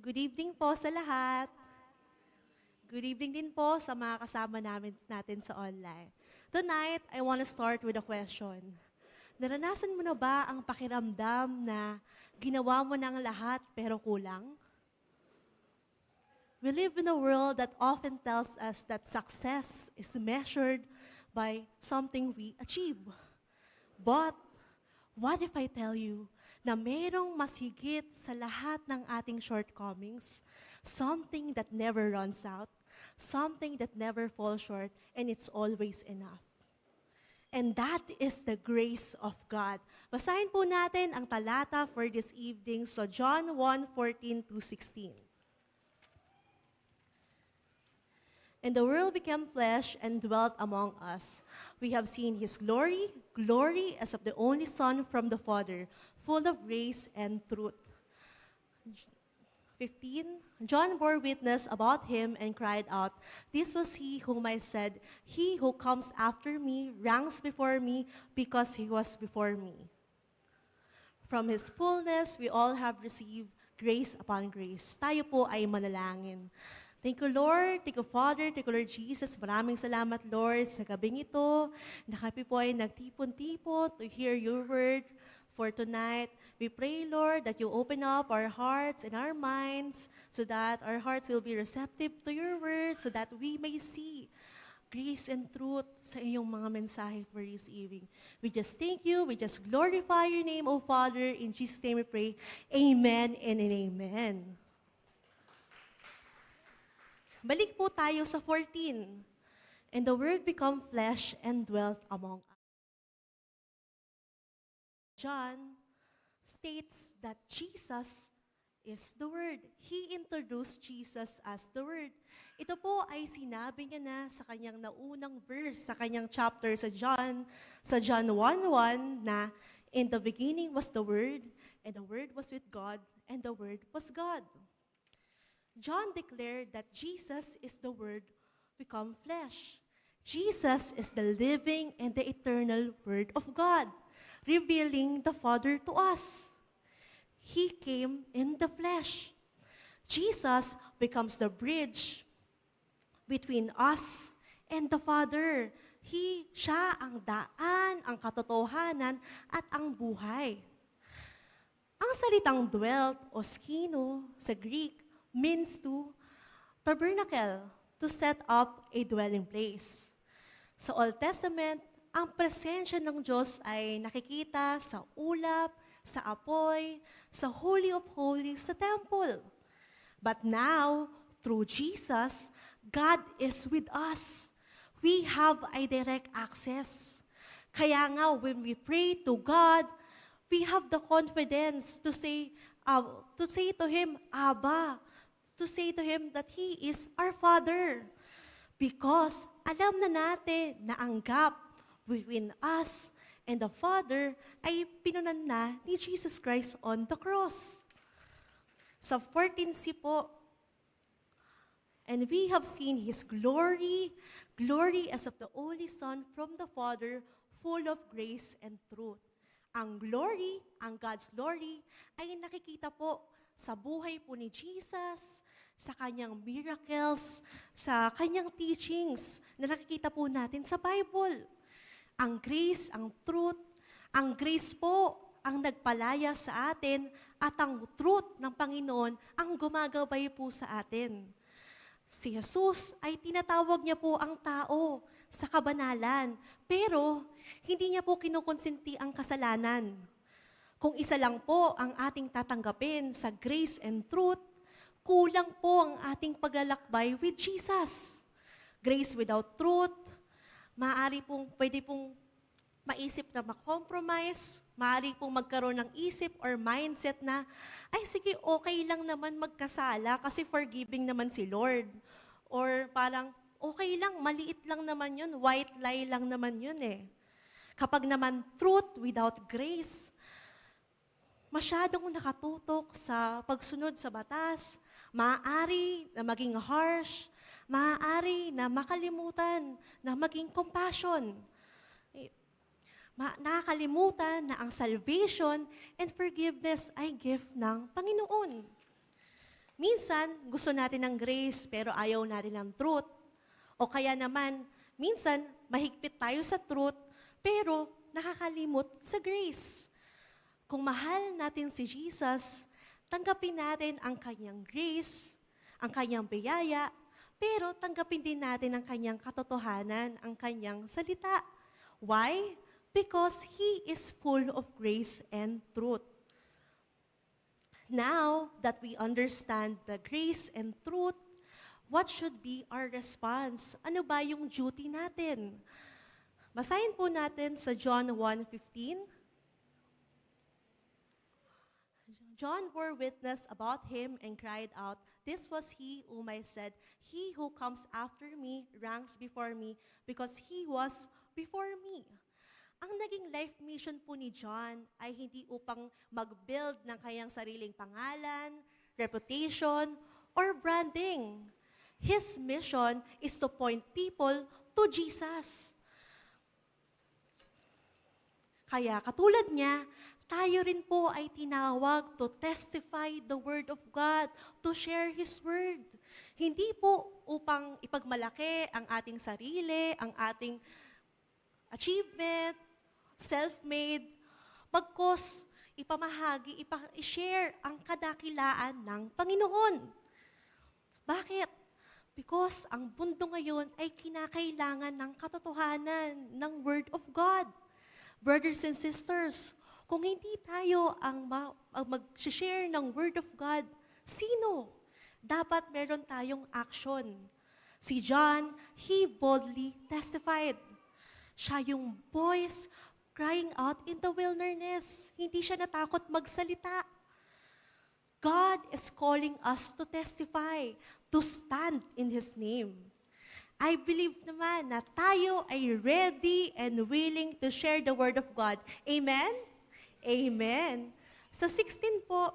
Good evening po sa lahat. Good evening din po sa mga kasama natin sa online. Tonight, I want to start with a question. Naranasan mo na ba ang pakiramdam na ginawa mo ng lahat pero kulang? We live in a world that often tells us that success is measured by something we achieve. But what if I tell you na merong mas higit sa lahat ng ating shortcomings, something that never runs out, something that never falls short, and it's always enough. And that is the grace of God. Basahin po natin ang talata for this evening sa John 1:14-16. And the world became flesh and dwelt among us. We have seen his glory, glory as of the only Son from the Father, full of grace and truth. 15, John bore witness about him and cried out, "This was he whom I said, he who comes after me ranks before me because he was before me." From his fullness, we all have received grace upon grace. Tayo po ay manalangin. Thank you, Lord. Thank you, Father. Thank you, Lord Jesus. Maraming salamat, Lord, sa gabing ito na kami po ay nagtipon-tipo to hear your word for tonight. We pray, Lord, that you open up our hearts and our minds so that our hearts will be receptive to your word so that we may see grace and truth sa iyong mga mensahe for this evening. We just thank you. We just glorify your name, O Father. In Jesus' name we pray. Amen and amen. Balik po tayo sa 14. And the Word became flesh and dwelt among us. John states that Jesus is the Word. He introduced Jesus as the Word. Ito po ay sinabi niya na sa kanyang naunang verse, sa kanyang chapter sa John 1:1 na, "In the beginning was the Word, and the Word was with God, and the Word was God." John declared that Jesus is the Word become flesh. Jesus is the living and the eternal Word of God, revealing the Father to us. He came in the flesh. Jesus becomes the bridge between us and the Father. Siya ang daan, ang katotohanan, at ang buhay. Ang salitang dwelt o skino sa Greek means to tabernacle, to set up a dwelling place. Sa Old Testament, ang presensya ng Diyos ay nakikita sa ulap, sa apoy, sa Holy of Holies, sa temple. But now, through Jesus, God is with us. We have a direct access. Kaya nga, when we pray to God, we have the confidence to say to Him, Abba, to say to Him that He is our Father. Because alam na natin na ang gap between us and the Father ay pinunan na ni Jesus Christ on the cross. Sa 14c po, "And we have seen His glory, glory as of the only Son from the Father, full of grace and truth." Ang glory, ang God's glory, ay nakikita po sa buhay po ni Jesus, sa kanyang miracles, sa kanyang teachings na nakikita po natin sa Bible. Ang grace, ang truth, ang grace po ang nagpalaya sa atin at ang truth ng Panginoon ang gumagabay po sa atin. Si Jesus ay tinatawag niya po ang tao sa kabanalan, pero hindi niya po kinukonsinti ang kasalanan. Kung isa lang po ang ating tatanggapin sa grace and truth, kulang po ang ating paglalakbay with Jesus. Grace without truth, pwede pong maisip na makompromise, maaari pong magkaroon ng isip or mindset na, ay sige, okay lang naman magkasala kasi forgiving naman si Lord. Or parang, okay lang, maliit lang naman yun, white lie lang naman yun eh. Kapag naman truth without grace, masyadong nakatutok sa pagsunod sa batas, maaari na maging harsh, maaari na makalimutan na maging compassion. Nakakalimutan na ang salvation and forgiveness ay gift ng Panginoon. Minsan, gusto natin ng grace pero ayaw natin ng truth. O kaya naman, minsan, mahigpit tayo sa truth pero nakakalimot sa grace. Kung mahal natin si Jesus, tanggapin natin ang kanyang grace, ang kanyang biyaya, pero tanggapin din natin ang kanyang katotohanan, ang kanyang salita. Why? Because He is full of grace and truth. Now that we understand the grace and truth, what should be our response? Ano ba yung duty natin? Basahin po natin sa John 1:15. John bore witness about him and cried out, "This was he whom I said, he who comes after me ranks before me because he was before me." Ang naging life mission po ni John ay hindi upang mag-build ng kanyang sariling pangalan, reputation, or branding. His mission is to point people to Jesus. Kaya katulad niya, tayo rin po ay tinawag to testify the Word of God, to share His Word. Hindi po upang ipagmalaki ang ating sarili, ang ating achievement, self-made, bagkus ipamahagi, i-share ang kadakilaan ng Panginoon. Bakit? Because ang mundo ngayon ay kinakailangan ng katotohanan ng Word of God. Brothers and sisters, kung hindi tayo ang mag-share ng Word of God, sino? Dapat meron tayong action. Si John, he boldly testified. Siya yung voice crying out in the wilderness. Hindi siya natakot magsalita. God is calling us to testify, to stand in His name. I believe naman na tayo ay ready and willing to share the Word of God. Amen? Amen. Sa 16 po,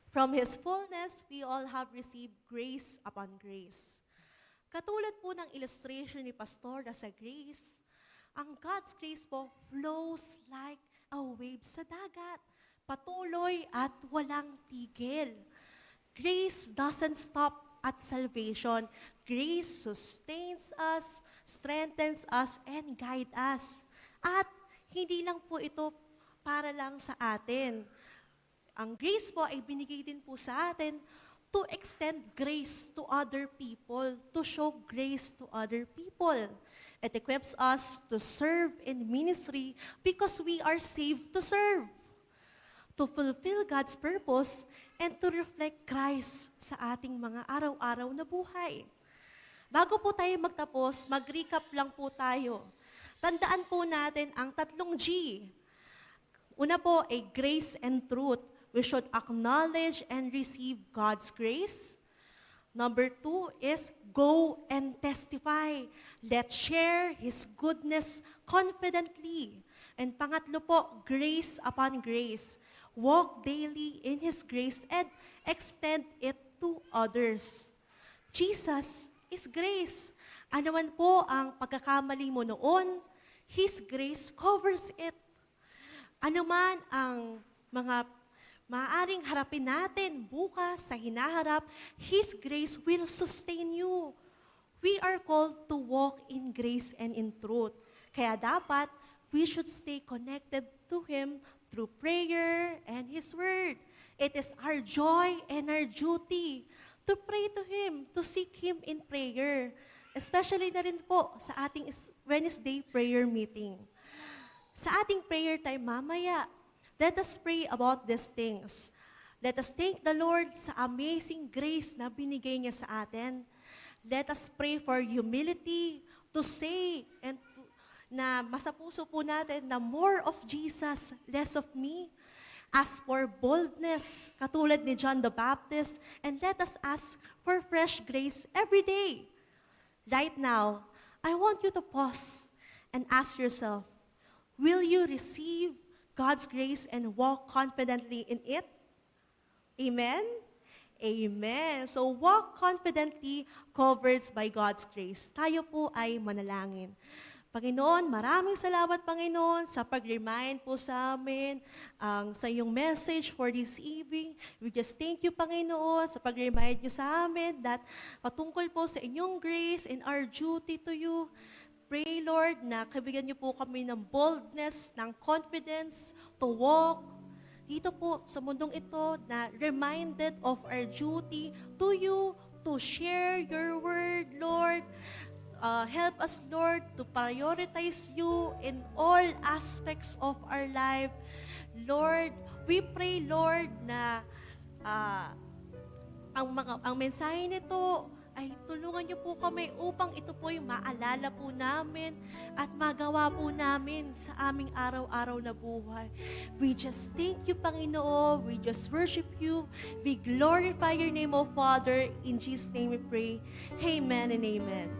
from His fullness, we all have received grace upon grace. Katulad po ng illustration ni Pastor sa grace, ang God's grace po flows like a wave sa dagat, patuloy at walang tigil. Grace doesn't stop at salvation. Grace sustains us, strengthens us, and guide us. At hindi lang po ito para lang sa atin. Ang grace po ay binigay din po sa atin to extend grace to other people, to show grace to other people. It equips us to serve in ministry because we are saved to serve, to fulfill God's purpose, and to reflect Christ sa ating mga araw-araw na buhay. Bago po tayo magtapos, mag-recap lang po tayo. Tandaan po natin ang 3 G. Una po ay grace and truth. We should acknowledge and receive God's grace. Number 2 is go and testify. Let's share His goodness confidently. And pangatlo po, grace upon grace. Walk daily in His grace and extend it to others. Jesus is grace. Ano man po ang pagkakamali mo noon, His grace covers it. Ano man ang mga maaaring harapin natin bukas sa hinaharap, His grace will sustain you. We are called to walk in grace and in truth. Kaya dapat, we should stay connected to Him through prayer and His Word. It is our joy and our duty to pray to Him, to seek Him in prayer. Especially na rin po sa ating Wednesday prayer meeting. Sa ating prayer time mamaya, let us pray about these things. Let us thank the Lord sa amazing grace na binigay niya sa atin. Let us pray for humility to say and na masapuso po natin na more of Jesus, less of me. As for boldness, katulad ni John the Baptist, and let us ask for fresh grace every day. Right now, I want you to pause and ask yourself, will you receive God's grace and walk confidently in it? Amen? Amen. So walk confidently covered by God's grace. Tayo po ay manalangin. Panginoon, maraming salamat, Panginoon, sa pag-remind po sa amin sa iyong message for this evening. We just thank you, Panginoon, sa pag-remind niyo sa amin that patungkol po sa inyong grace and our duty to you. Pray, Lord, na kabigyan niyo po kami ng boldness, ng confidence to walk dito po sa mundong ito, na reminded of our duty to you, to share your word, Lord. Help us, Lord, to prioritize you in all aspects of our life. Lord, we pray, Lord, na ang mensahe nito ay tulungan niyo po kami upang ito po yung maalala po namin at magawa po namin sa aming araw-araw na buhay. We just thank you, Panginoon. We just worship you. We glorify your name, O Father. In Jesus' name we pray. Amen and amen.